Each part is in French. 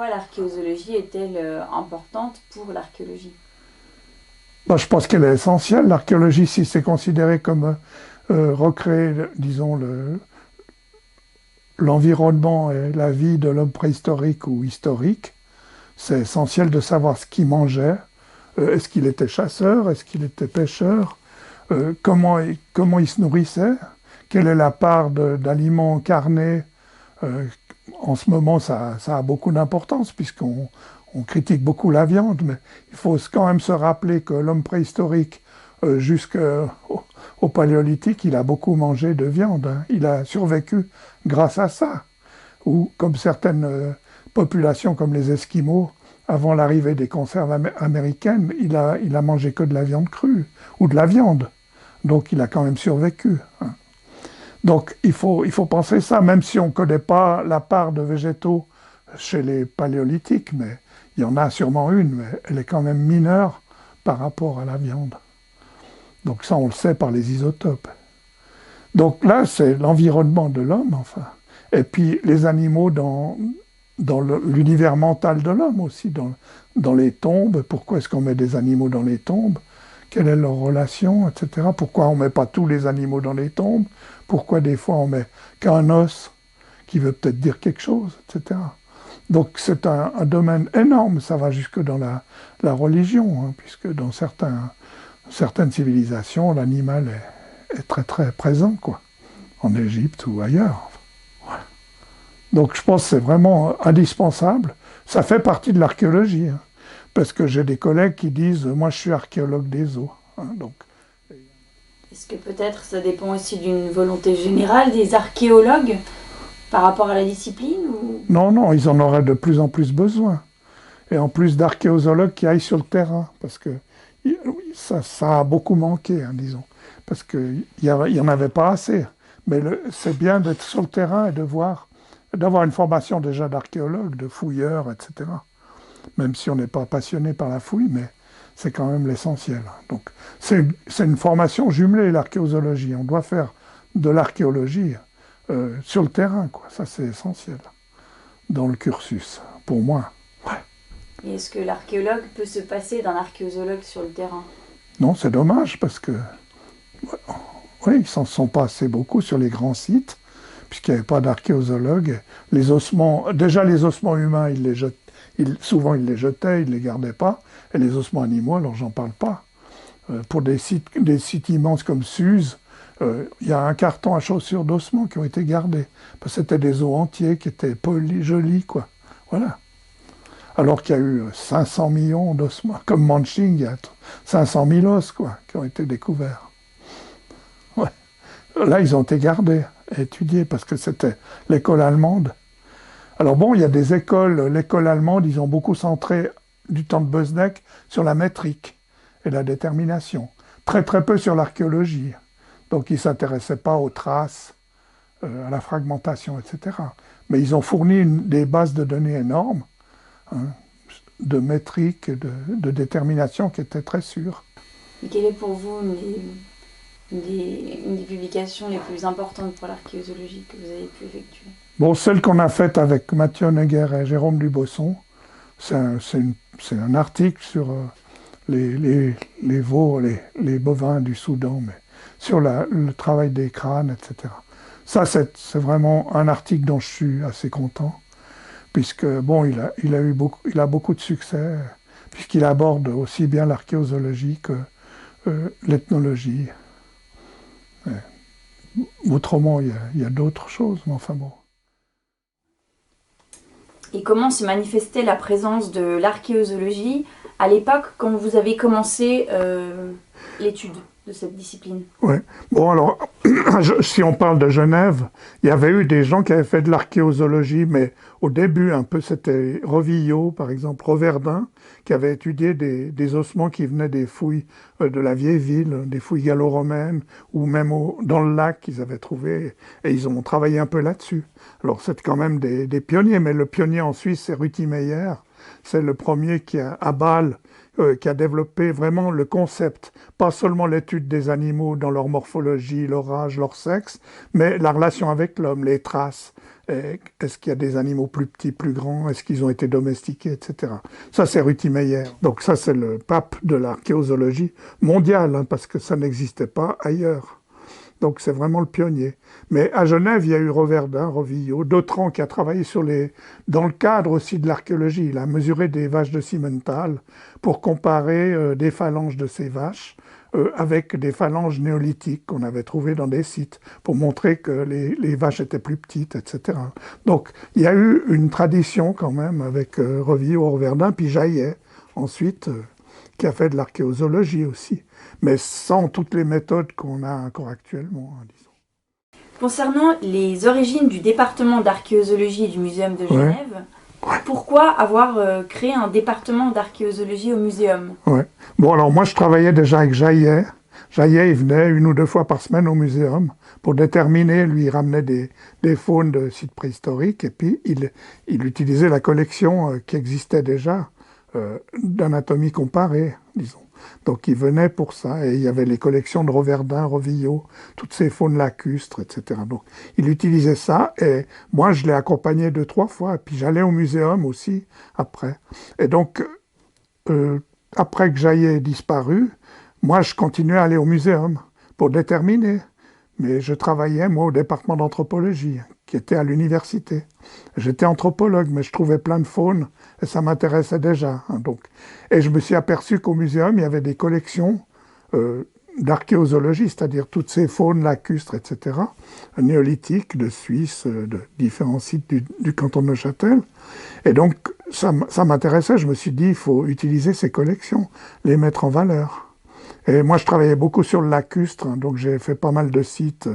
pourquoi l'archéozoologie est-elle importante pour l'archéologie? Ben, je pense qu'elle est essentielle. L'archéologie, si c'est considéré comme recréer, disons, l'environnement et la vie de l'homme préhistorique ou historique, c'est essentiel de savoir ce qu'il mangeait. Est-ce qu'il était chasseur? Est-ce qu'il était pêcheur? Comment il se nourrissait? Quelle est la part d'aliments carnés? Euh, En ce moment, ça a beaucoup d'importance puisqu'on critique beaucoup la viande, mais il faut quand même se rappeler que l'homme préhistorique, jusqu'au au paléolithique, il a beaucoup mangé de viande, hein. Il a survécu grâce à ça. Ou comme certaines populations, comme les Esquimaux, avant l'arrivée des conserves américaines, il a mangé que de la viande crue ou de la viande. Donc il a quand même survécu, hein. Donc il faut penser ça, même si on ne connaît pas la part de végétaux chez les paléolithiques, mais il y en a sûrement une, mais elle est quand même mineure par rapport à la viande. Donc ça, on le sait par les isotopes. Donc là, c'est l'environnement de l'homme, enfin. Et puis les animaux dans l'univers mental de l'homme aussi, dans les tombes. Pourquoi est-ce qu'on met des animaux dans les tombes? Quelle est leur relation, etc. Pourquoi on ne met pas tous les animaux dans les tombes? Pourquoi des fois on met qu'un os qui veut peut-être dire quelque chose, etc. Donc c'est un domaine énorme, ça va jusque dans la religion, hein, puisque dans certaines civilisations, l'animal est très très présent, quoi, en Égypte ou ailleurs. Voilà. Donc je pense que c'est vraiment indispensable. Ça fait partie de l'archéologie, hein, parce que j'ai des collègues qui disent moi je suis archéologue des eaux, hein, donc. Est-ce que peut-être ça dépend aussi d'une volonté générale des archéologues par rapport à la discipline ou... Non, non, ils en auraient de plus en plus besoin. Et en plus d'archéozoologues qui aillent sur le terrain, parce que ça a beaucoup manqué, hein, disons, parce qu'il n'y en avait pas assez. Mais c'est bien d'être sur le terrain et d'avoir une formation déjà d'archéologue, de fouilleur, etc. Même si on n'est pas passionné par la fouille, mais c'est quand même l'essentiel. Donc c'est une formation jumelée, l'archéozoologie. On doit faire de l'archéologie sur le terrain, quoi. Ça c'est essentiel dans le cursus, pour moi. Et est-ce que l'archéologue peut se passer d'un archéozoologue sur le terrain? Non, c'est dommage parce que, oui, ils s'en sont pas assez beaucoup sur les grands sites, puisqu'il n'y avait pas d'archéozoologue. Les ossements, déjà les ossements humains, souvent ils les jetaient, ils ne les gardaient pas. Et les ossements animaux, alors j'en parle pas. Pour des sites immenses comme Suse, il y a un carton à chaussures d'ossements qui ont été gardés. Parce que c'était des os entiers qui étaient polis, jolis, quoi. Voilà. Alors qu'il y a eu 500 millions d'ossements, comme Manching, il y a 500 000 os, quoi, qui ont été découverts. Ouais. Là, ils ont été gardés, étudiés, parce que c'était l'école allemande. Alors bon, il y a des écoles, l'école allemande, ils ont beaucoup centré du temps de Bosniak sur la métrique et la détermination. Très très peu sur l'archéologie. Donc ils ne s'intéressaient pas aux traces, à la fragmentation, etc. Mais ils ont fourni des bases de données énormes, hein, de métrique, de détermination qui étaient très sûres. Et quelle est pour vous une des publications les plus importantes pour l'archéozoologie que vous avez pu effectuer? Bon, celle qu'on a faite avec Mathieu Neguer et Jérôme Dubosson, c'est un article sur les veaux, les bovins du Soudan, mais sur le travail des crânes, etc. Ça, c'est vraiment un article dont je suis assez content, puisque, bon, il a beaucoup de succès, puisqu'il aborde aussi bien l'archéozoologie que l'ethnologie. Autrement, il y a d'autres choses, mais enfin bon. Et comment se manifestait la présence de l'archéozoologie à l'époque quand vous avez commencé l'étude de cette discipline? Ouais. Bon, alors, si on parle de Genève, il y avait eu des gens qui avaient fait de l'archéozoologie, mais au début, un peu, c'était Revillot, par exemple, Reverdin, qui avait étudié des ossements qui venaient des fouilles de la vieille ville, des fouilles gallo-romaines, ou même dans le lac qu'ils avaient trouvé, et ils ont travaillé un peu là-dessus. Alors, c'est quand même des pionniers, mais le pionnier en Suisse, c'est Rutimeyer. C'est le premier à Bâle, qui a développé vraiment le concept, pas seulement l'étude des animaux dans leur morphologie, leur âge, leur sexe, mais la relation avec l'homme, les traces, Est-ce qu'il y a des animaux plus petits, plus grands? Est-ce qu'ils ont été domestiqués, etc. Ça, c'est Rutimeyer. Donc ça, c'est le pape de l'archéozoologie mondiale, hein, parce que ça n'existait pas ailleurs. Donc c'est vraiment le pionnier. Mais à Genève, il y a eu Reverdin, Rovillot, Dautran qui a travaillé dans le cadre aussi de l'archéologie. Il a mesuré des vaches de Simmental pour comparer des phalanges de ces vaches avec des phalanges néolithiques qu'on avait trouvées dans des sites pour montrer que les vaches étaient plus petites, etc. Donc il y a eu une tradition quand même avec Rovillot, Reverdin, puis Jaillet ensuite, qui a fait de l'archéozoologie aussi, mais sans toutes les méthodes qu'on a encore actuellement, hein, disons. Concernant les origines du département d'archéozoologie du Muséum de Genève, pourquoi avoir créé un département d'archéozoologie au muséum? Ouais. Bon, alors moi, je travaillais déjà avec Jaillet. Jaillet, il venait 1 ou 2 fois par semaine au muséum pour déterminer, lui, il ramenait des faunes de sites préhistoriques et puis il utilisait la collection qui existait déjà d'anatomie comparée, disons. Donc il venait pour ça, et il y avait les collections de Reverdin, Rovillot, toutes ces faunes lacustres, etc. Donc il utilisait ça, et moi je l'ai accompagné 2, 3 fois, et puis j'allais au muséum aussi après. Et donc, après que Jaillet ait disparu, moi je continuais à aller au muséum pour déterminer. Mais je travaillais, moi, au département d'anthropologie, qui était à l'université. J'étais anthropologue, mais je trouvais plein de faune, et ça m'intéressait déjà. Hein, donc. Et je me suis aperçu qu'au muséum, il y avait des collections d'archéozoologie, c'est-à-dire toutes ces faunes lacustres, etc., néolithiques, de Suisse, de différents sites du canton de Neuchâtel. Et donc, ça m'intéressait. Je me suis dit, il faut utiliser ces collections, les mettre en valeur. Et moi, je travaillais beaucoup sur le lacustre, hein, donc j'ai fait pas mal de sites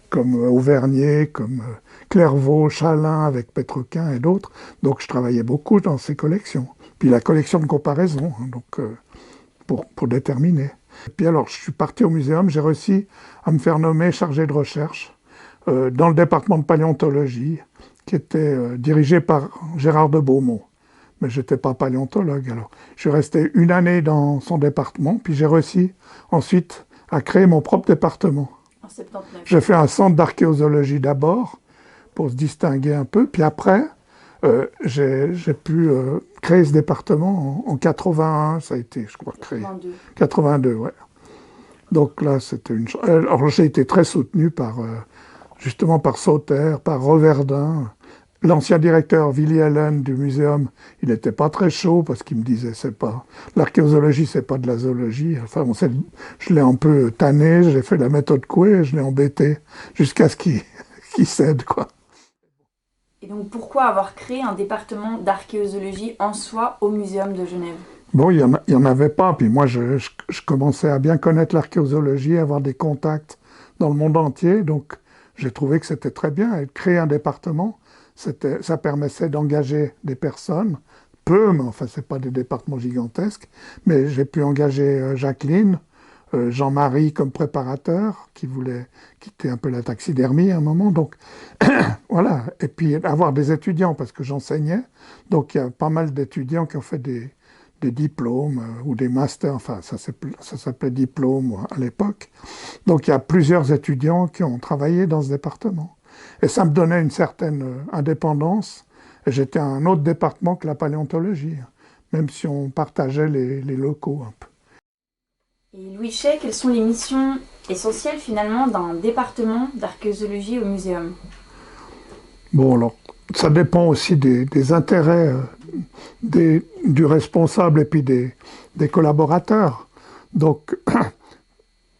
comme Auvergnat, comme Clairvaux, Chalin avec Pétrequin et d'autres. Donc je travaillais beaucoup dans ces collections. Puis la collection de comparaison, hein, donc, pour déterminer. Et puis alors, je suis parti au muséum, j'ai réussi à me faire nommer chargé de recherche dans le département de paléontologie, qui était dirigé par Gérard de Beaumont. Mais je n'étais pas paléontologue. Alors, je suis resté 1 année dans son département, puis j'ai réussi ensuite à créer mon propre département. En 79. J'ai fait un centre d'archéozoologie d'abord, pour se distinguer un peu, puis après, j'ai pu créer ce département en 81, ça a été, je crois, créé. 82. 82, ouais. Donc là, c'était une chance. Alors, j'ai été très soutenu justement par Sauter, par Reverdin. L'ancien directeur, Willy Allen, du muséum, il n'était pas très chaud parce qu'il me disait, l'archéozoologie, c'est pas de la zoologie. Enfin, je l'ai un peu tanné, j'ai fait la méthode Coué, je l'ai embêté jusqu'à ce qu'il cède, quoi. Et donc, pourquoi avoir créé un département d'archéozoologie en soi au Muséum de Genève? Bon, il y en avait pas, puis moi, je commençais à bien connaître l'archéozoologie, à avoir des contacts dans le monde entier, donc j'ai trouvé que c'était très bien. Et créer un département, ça permettait d'engager des personnes, peu, mais enfin, c'est pas des départements gigantesques, mais j'ai pu engager Jacqueline, Jean-Marie comme préparateur, qui voulait quitter un peu la taxidermie à un moment, donc voilà, et puis avoir des étudiants, parce que j'enseignais, donc il y a pas mal d'étudiants qui ont fait des diplômes ou des masters, enfin ça s'appelait diplôme à l'époque, donc il y a plusieurs étudiants qui ont travaillé dans ce département. Et ça me donnait une certaine indépendance. Et j'étais à un autre département que la paléontologie, même si on partageait les locaux un peu. Et Louis Chay, quelles sont les missions essentielles finalement d'un département d'archéozoologie au muséum? Bon, alors, ça dépend aussi des intérêts du responsable et puis des collaborateurs. Donc,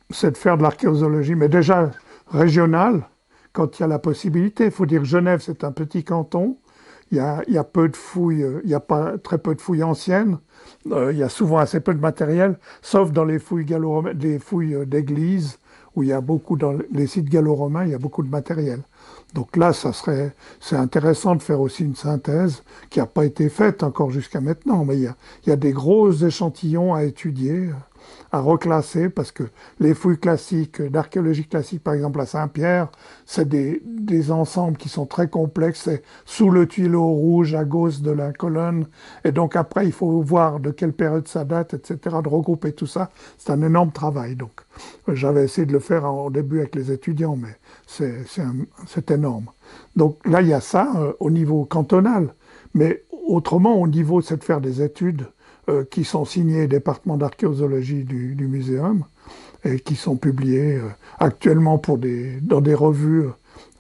c'est de faire de l'archéozoologie, mais déjà régionale, quand il y a la possibilité. Il faut dire que Genève, c'est un petit canton. Il y a peu de fouilles, il n'y a pas très peu de fouilles anciennes. Il y a souvent assez peu de matériel, sauf dans les fouilles d'églises, où il y a beaucoup, dans les sites gallo-romains, il y a beaucoup de matériel. Donc là, c'est intéressant de faire aussi une synthèse qui n'a pas été faite encore jusqu'à maintenant, mais il y a des gros échantillons à étudier. à reclasser, parce que les fouilles classiques, d'archéologie classique, par exemple à Saint-Pierre, c'est des ensembles qui sont très complexes. C'est sous le tuyau rouge à gauche de la colonne. Et donc après, il faut voir de quelle période ça date, etc., de regrouper tout ça. C'est un énorme travail. Donc j'avais essayé de le faire au début avec les étudiants, mais c'est énorme. Donc là, il y a ça au niveau cantonal. Mais autrement, au niveau, c'est de faire des études qui sont signées département d'archéologie du muséum et qui sont publiées actuellement dans des revues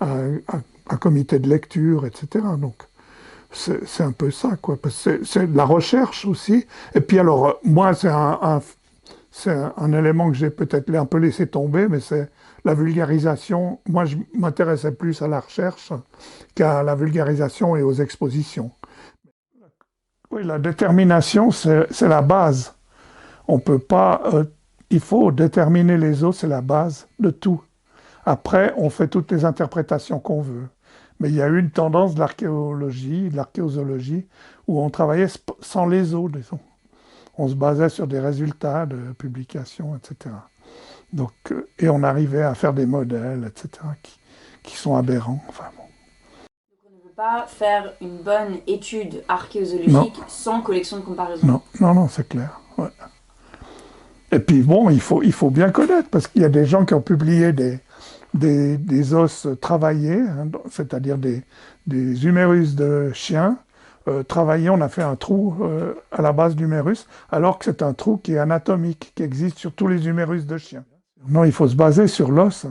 à comité de lecture, etc. Donc c'est un peu ça, quoi. Parce que c'est de la recherche aussi. Et puis alors, moi, c'est un élément que j'ai peut-être un peu laissé tomber, mais c'est la vulgarisation. Moi, je m'intéressais plus à la recherche qu'à la vulgarisation et aux expositions. Oui, la détermination, c'est la base. On peut pas. Il faut déterminer les os, c'est la base de tout. Après, on fait toutes les interprétations qu'on veut. Mais il y a eu une tendance de l'archéologie, de l'archéozoologie, où on travaillait sans les os, disons. On se basait sur des résultats de publications, etc. Donc, et on arrivait à faire des modèles, etc., qui sont aberrants. Enfin, bon. On ne peut pas faire une bonne étude Non, archéozoologique sans collection de comparaison. non, c'est clair. Ouais. Et puis bon, il faut bien connaître, parce qu'il y a des gens qui ont publié des os travaillés, hein, c'est-à-dire des humérus de chiens travaillés. On a fait un trou à la base de l'humérus, alors que c'est un trou qui est anatomique, qui existe sur tous les humérus de chiens. Non, il faut se baser sur l'os.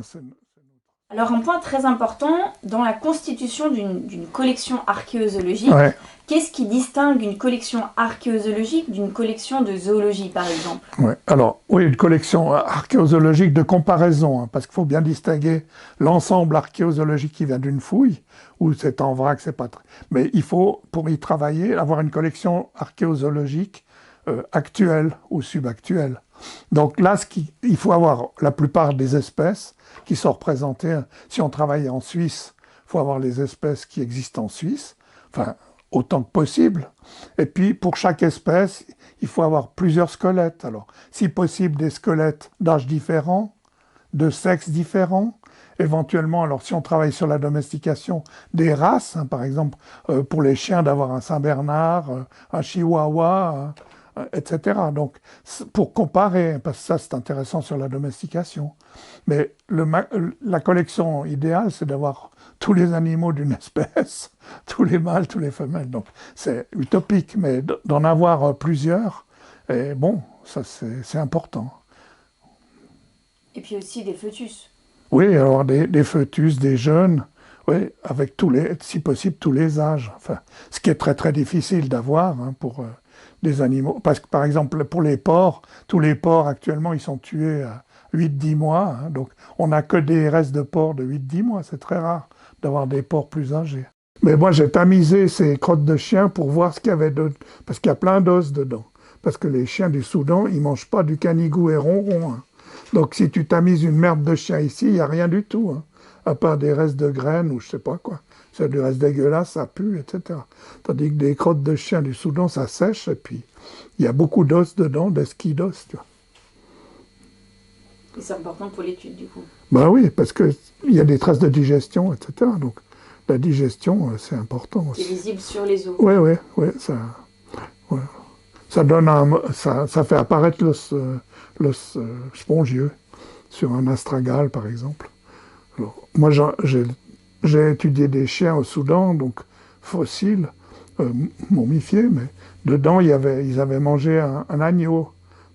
Alors un point très important, dans la constitution d'une collection archéozoologique, Ouais. qu'est-ce qui distingue une collection archéozoologique d'une collection de zoologie, par exemple? Ouais. Alors, oui, une collection archéozoologique de comparaison, hein, parce qu'il faut bien distinguer l'ensemble archéozoologique qui vient d'une fouille, ou c'est en vrac, c'est pas très... Mais il faut, pour y travailler, avoir une collection archéozoologique actuelle ou subactuelle. Donc là, il faut avoir la plupart des espèces qui sont représentées. Si on travaille en Suisse, il faut avoir les espèces qui existent en Suisse, enfin, autant que possible. Et puis, pour chaque espèce, il faut avoir plusieurs squelettes. Alors, si possible, des squelettes d'âge différents, de sexes différents. Éventuellement, alors si on travaille sur la domestication, des races, hein, par exemple, pour les chiens, d'avoir un Saint-Bernard, un Chihuahua, etc. Donc, pour comparer, parce que ça, c'est intéressant sur la domestication. Mais la collection idéale, c'est d'avoir tous les animaux d'une espèce, tous les mâles, tous les femelles. Donc, c'est utopique, mais d'en avoir plusieurs, et bon, ça, c'est important. Et puis aussi des fœtus. Oui, alors des fœtus, des jeunes, oui, avec si possible, tous les âges. Enfin, ce qui est très très difficile d'avoir hein, pour des animaux. Parce que par exemple, pour les porcs, tous les porcs actuellement, ils sont tués à 8-10 mois. Hein, donc, on n'a que des restes de porcs de 8-10 mois. C'est très rare d'avoir des porcs plus âgés. Mais moi, j'ai tamisé ces crottes de chiens pour voir ce qu'il y avait dedans. Parce qu'il y a plein d'os dedans. Parce que les chiens du Soudan, ils ne mangent pas du canigou et ronron. Hein. Donc si tu tamises une merde de chien ici, il n'y a rien du tout, hein, à part des restes de graines ou je sais pas quoi. C'est du reste dégueulasse, ça pue, etc. Tandis que des crottes de chien du Soudan, ça sèche et puis il y a beaucoup d'os dedans, des skis d'os, tu vois. Et c'est important pour l'étude du coup. Ben oui, parce qu'il y a des traces de digestion, etc. Donc la digestion, c'est important aussi. C'est visible sur les os. Oui, ça... Ouais. Ça donne ça fait apparaître l'os spongieux sur un astragale, par exemple. Alors, moi, j'ai étudié des chiens au Soudan, donc fossiles, momifiés, mais dedans, ils avaient mangé un agneau.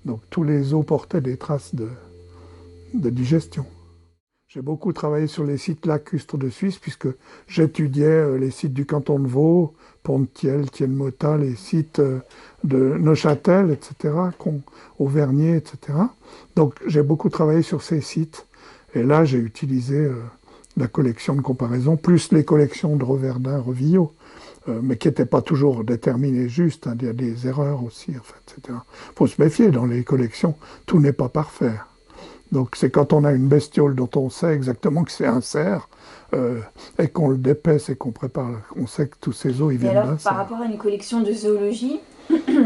Donc, tous les os portaient des traces de digestion. J'ai beaucoup travaillé sur les sites lacustres de Suisse, puisque j'étudiais les sites du canton de Vaud, Pontiel, Thielmota, les sites de Neuchâtel, etc., Auvergnat, etc. Donc j'ai beaucoup travaillé sur ces sites. Et là, j'ai utilisé la collection de comparaison, plus les collections de Reverdin, Revillot, mais qui n'étaient pas toujours déterminées juste. Hein, il y a des erreurs aussi, en fait, etc. Il faut se méfier dans les collections, tout n'est pas parfait. Donc c'est quand on a une bestiole dont on sait exactement que c'est un cerf, et qu'on le dépèce et qu'on prépare, on sait que tous ces os, ils viennent d'un cerf. Par rapport à une collection de zoologie,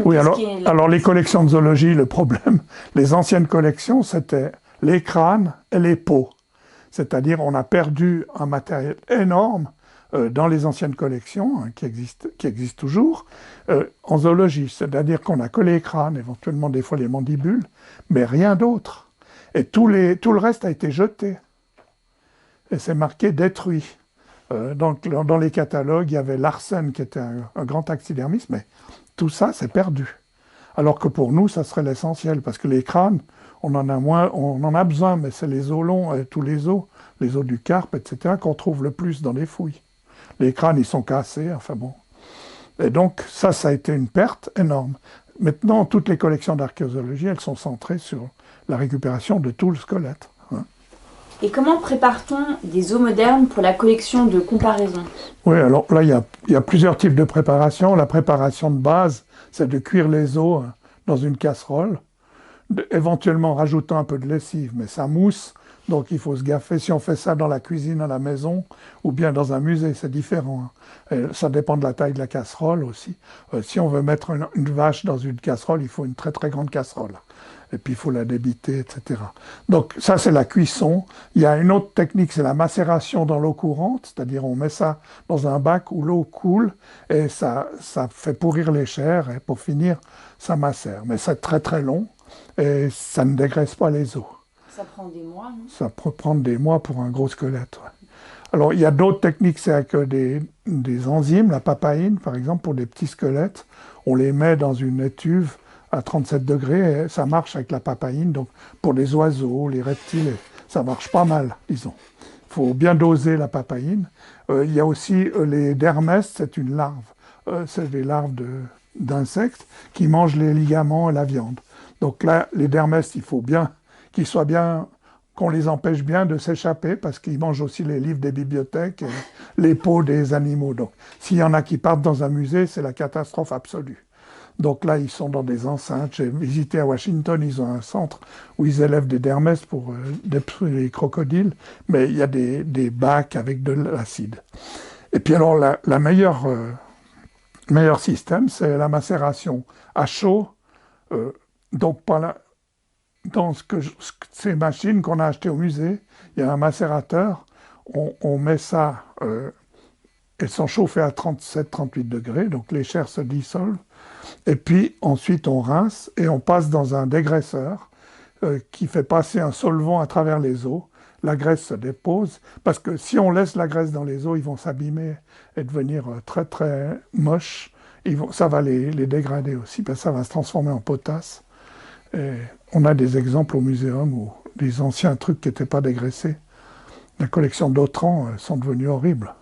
Oui, alors les collections de zoologie, le problème, les anciennes collections, c'était les crânes et les peaux. C'est-à-dire, on a perdu un matériel énorme dans les anciennes collections, hein, qui existent toujours, en zoologie. C'est-à-dire qu'on n'a que les crânes, éventuellement des fois les mandibules, mais rien d'autre. Et tout le reste a été jeté. Et c'est marqué détruit. Donc, dans les catalogues, il y avait Larsen qui était un grand taxidermiste, mais tout ça, c'est perdu. Alors que pour nous, ça serait l'essentiel, parce que les crânes, on en a besoin, mais c'est les os longs, tous les os du carpe, etc., qu'on trouve le plus dans les fouilles. Les crânes, ils sont cassés, enfin bon. Et donc, ça a été une perte énorme. Maintenant, toutes les collections d'archéologie, elles sont centrées sur la récupération de tout le squelette. Hein. Et comment prépare-t-on des os modernes pour la collection de comparaison? Oui, alors là, il y a plusieurs types de préparation. La préparation de base, c'est de cuire les os dans une casserole, éventuellement rajoutant un peu de lessive, mais ça mousse, donc il faut se gaffer. Si on fait ça dans la cuisine à la maison ou bien dans un musée, c'est différent. Hein. Et ça dépend de la taille de la casserole aussi. Si on veut mettre une vache dans une casserole, il faut une très très grande casserole. Et puis il faut la débiter, etc. Donc ça, c'est la cuisson. Il y a une autre technique, c'est la macération dans l'eau courante, c'est-à-dire on met ça dans un bac où l'eau coule et ça fait pourrir les chairs et pour finir, ça macère. Mais c'est très très long et ça ne dégraisse pas les os. Ça prend des mois, non? Ça peut prendre des mois pour un gros squelette. Ouais. Alors il y a d'autres techniques, c'est avec des enzymes, la papaïne par exemple, pour des petits squelettes. On les met dans une étuve à 37 degrés, et ça marche avec la papaïne. Donc pour les oiseaux, les reptiles, ça marche pas mal, disons. Il faut bien doser la papaïne. Il y a aussi les dermestes, c'est une larve. C'est des larves d'insectes qui mangent les ligaments et la viande. Donc là, les dermestes, il faut bien qu'ils soient bien, qu'on les empêche bien de s'échapper, parce qu'ils mangent aussi les livres des bibliothèques et les peaux des animaux. Donc s'il y en a qui partent dans un musée, c'est la catastrophe absolue. Donc là, ils sont dans des enceintes. J'ai visité à Washington, ils ont un centre où ils élèvent des dermestes pour détruire les crocodiles, mais il y a des bacs avec de l'acide. Et puis alors, la meilleure système, c'est la macération à chaud. Donc dans ces machines qu'on a achetées au musée, il y a un macérateur. On met ça, elles sont chauffées à 37-38 degrés, donc les chairs se dissolvent. Et puis ensuite on rince et on passe dans un dégraisseur qui fait passer un solvant à travers les os. La graisse se dépose, parce que si on laisse la graisse dans les os, ils vont s'abîmer et devenir très très moches. Ça va les dégrader aussi, parce que ça va se transformer en potasse. Et on a des exemples au muséum où les anciens trucs qui n'étaient pas dégraissés, la collection d'Autran, sont devenus horribles.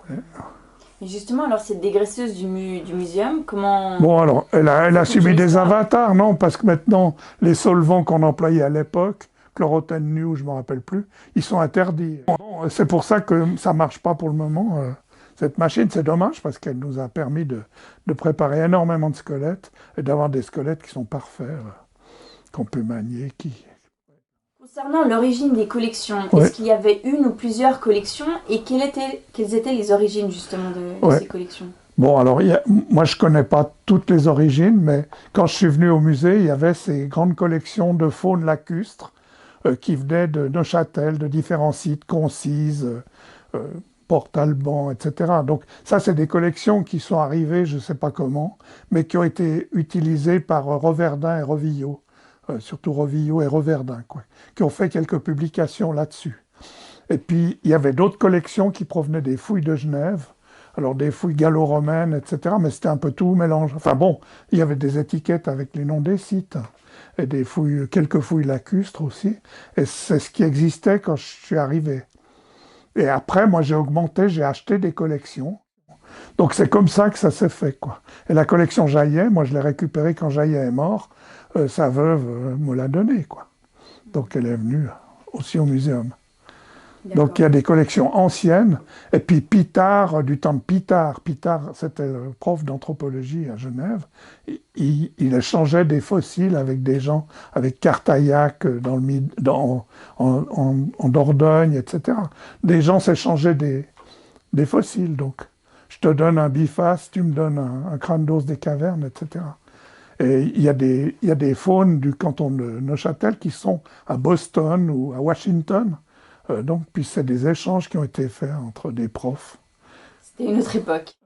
Mais justement, alors cette dégraisseuse du muséum, comment... Bon, alors, elle a subi des avatars, non? Parce que maintenant, les solvants qu'on employait à l'époque, chlorotène nu, je ne me rappelle plus, ils sont interdits. Bon, c'est pour ça que ça ne marche pas pour le moment. Cette machine, c'est dommage, parce qu'elle nous a permis de préparer énormément de squelettes et d'avoir des squelettes qui sont parfaits, qu'on peut manier, Concernant l'origine des collections, est-ce qu'il y avait une ou plusieurs collections et quelles étaient les origines justement de ces collections? Bon, alors, moi je ne connais pas toutes les origines, mais quand je suis venu au musée, il y avait ces grandes collections de faune lacustre qui venaient de Neuchâtel, de différents sites, Concise, Port-Alban, etc. Donc ça, c'est des collections qui sont arrivées, je ne sais pas comment, mais qui ont été utilisées par Reverdin et Revillot. Surtout Revillot et Reverdin, qui ont fait quelques publications là-dessus. Et puis, il y avait d'autres collections qui provenaient des fouilles de Genève, alors des fouilles gallo-romaines, etc., mais c'était un peu tout mélange. Enfin bon, il y avait des étiquettes avec les noms des sites, et quelques fouilles lacustres aussi, et c'est ce qui existait quand je suis arrivé. Et après, moi, j'ai acheté des collections. Donc c'est comme ça que ça s'est fait, Et la collection Jaillet, moi, je l'ai récupérée quand Jaillet est mort. Sa veuve me l'a donnée, Donc elle est venue aussi au muséum. Donc il y a des collections anciennes. Et puis Pitard, du temps de Pitard, c'était le prof d'anthropologie à Genève, il échangeait des fossiles avec des gens, avec Cartaillac en Dordogne, etc. Des gens s'échangeaient des fossiles, donc. Je je te donne un biface, tu me donnes un crâne d'os des cavernes, etc. Et il y a des faunes du canton de Neuchâtel qui sont à Boston ou à Washington. Donc, puis c'est des échanges qui ont été faits entre des profs. C'était une autre époque.